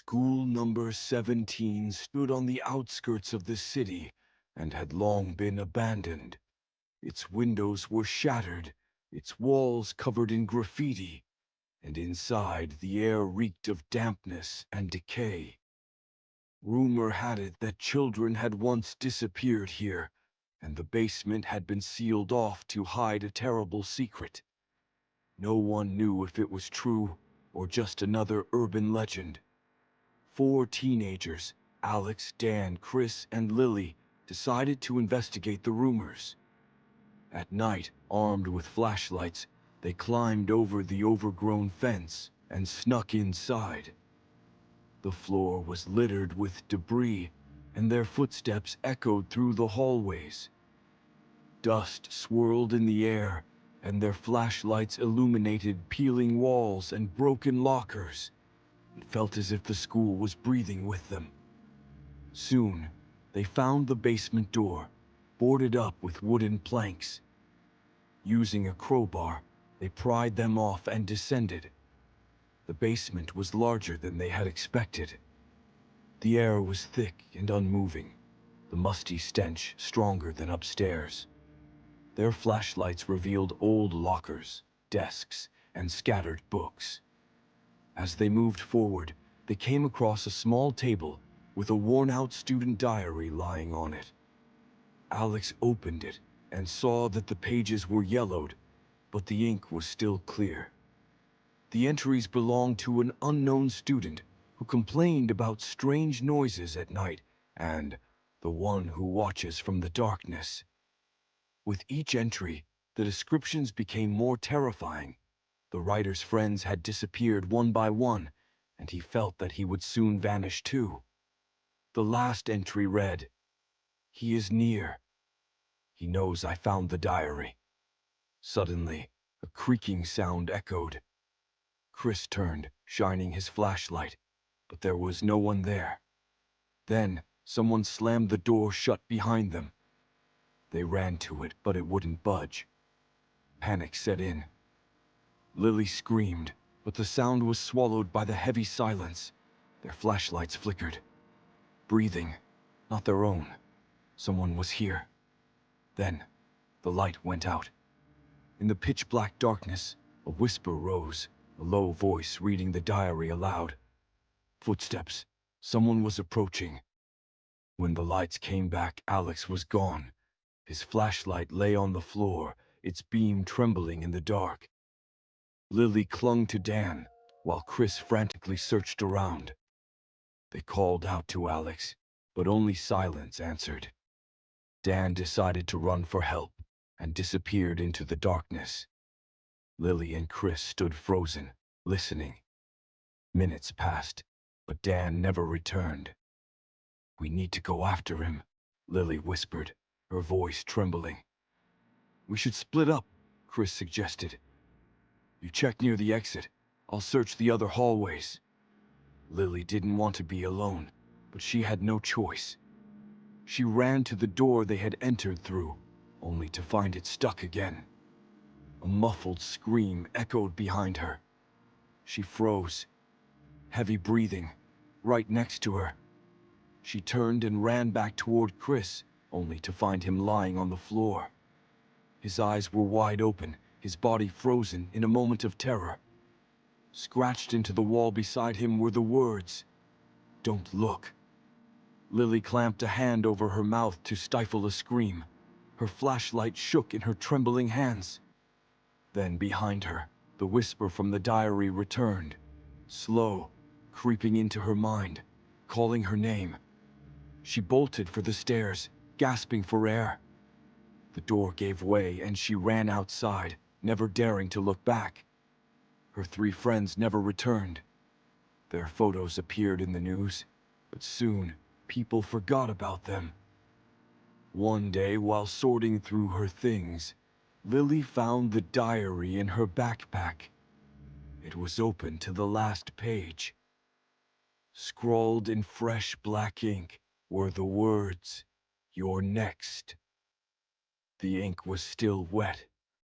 School number 17 stood on the outskirts of the city and had long been abandoned. Its windows were shattered, its walls covered in graffiti, and inside the air reeked of dampness and decay. Rumor had it that children had once disappeared here, and the basement had been sealed off to hide a terrible secret. No one knew if it was true or just another urban legend. Four teenagers, Alex, Dan, Chris, and Lily, decided to investigate the rumors. At night, armed with flashlights, they climbed over the overgrown fence and snuck inside. The floor was littered with debris, and their footsteps echoed through the hallways. Dust swirled in the air, and their flashlights illuminated peeling walls and broken lockers. It felt as if the school was breathing with them. Soon, they found the basement door, boarded up with wooden planks. Using a crowbar, they pried them off and descended. The basement was larger than they had expected. The air was thick and unmoving, the musty stench stronger than upstairs. Their flashlights revealed old lockers, desks, and scattered books. As they moved forward, they came across a small table with a worn-out student diary lying on it. Alex opened it and saw that the pages were yellowed, but the ink was still clear. The entries belonged to an unknown student who complained about strange noises at night and the one who watches from the darkness. With each entry, the descriptions became more terrifying. The writer's friends had disappeared one by one, and he felt that he would soon vanish too. The last entry read, "He is near. He knows I found the diary." Suddenly, a creaking sound echoed. Chris turned, shining his flashlight, but there was no one there. Then, someone slammed the door shut behind them. They ran to it, but it wouldn't budge. Panic set in. Lily screamed, but the sound was swallowed by the heavy silence. Their flashlights flickered. Breathing, not their own. Someone was here. Then, the light went out. In the pitch-black darkness, a whisper rose, a low voice reading the diary aloud. Footsteps. Someone was approaching. When the lights came back, Alex was gone. His flashlight lay on the floor, its beam trembling in the dark. Lily clung to Dan, while Chris frantically searched around. They called out to Alex, but only silence answered. Dan decided to run for help and disappeared into the darkness. Lily and Chris stood frozen, listening. Minutes passed, but Dan never returned. "We need to go after him," Lily whispered, her voice trembling. "We should split up," Chris suggested. "You check near the exit. I'll search the other hallways." Lily didn't want to be alone, but she had no choice. She ran to the door they had entered through, only to find it stuck again. A muffled scream echoed behind her. She froze, heavy breathing, right next to her. She turned and ran back toward Chris, only to find him lying on the floor. His eyes were wide open, his body frozen in a moment of terror. Scratched into the wall beside him were the words, "Don't look." Lily clamped a hand over her mouth to stifle a scream. Her flashlight shook in her trembling hands. Then behind her, the whisper from the diary returned, slow, creeping into her mind, calling her name. She bolted for the stairs, gasping for air. The door gave way and she ran outside, never daring to look back. Her three friends never returned. Their photos appeared in the news, but soon people forgot about them. One day, while sorting through her things, Lily found the diary in her backpack. It was open to the last page. Scrawled in fresh black ink were the words, "You're next." The ink was still wet,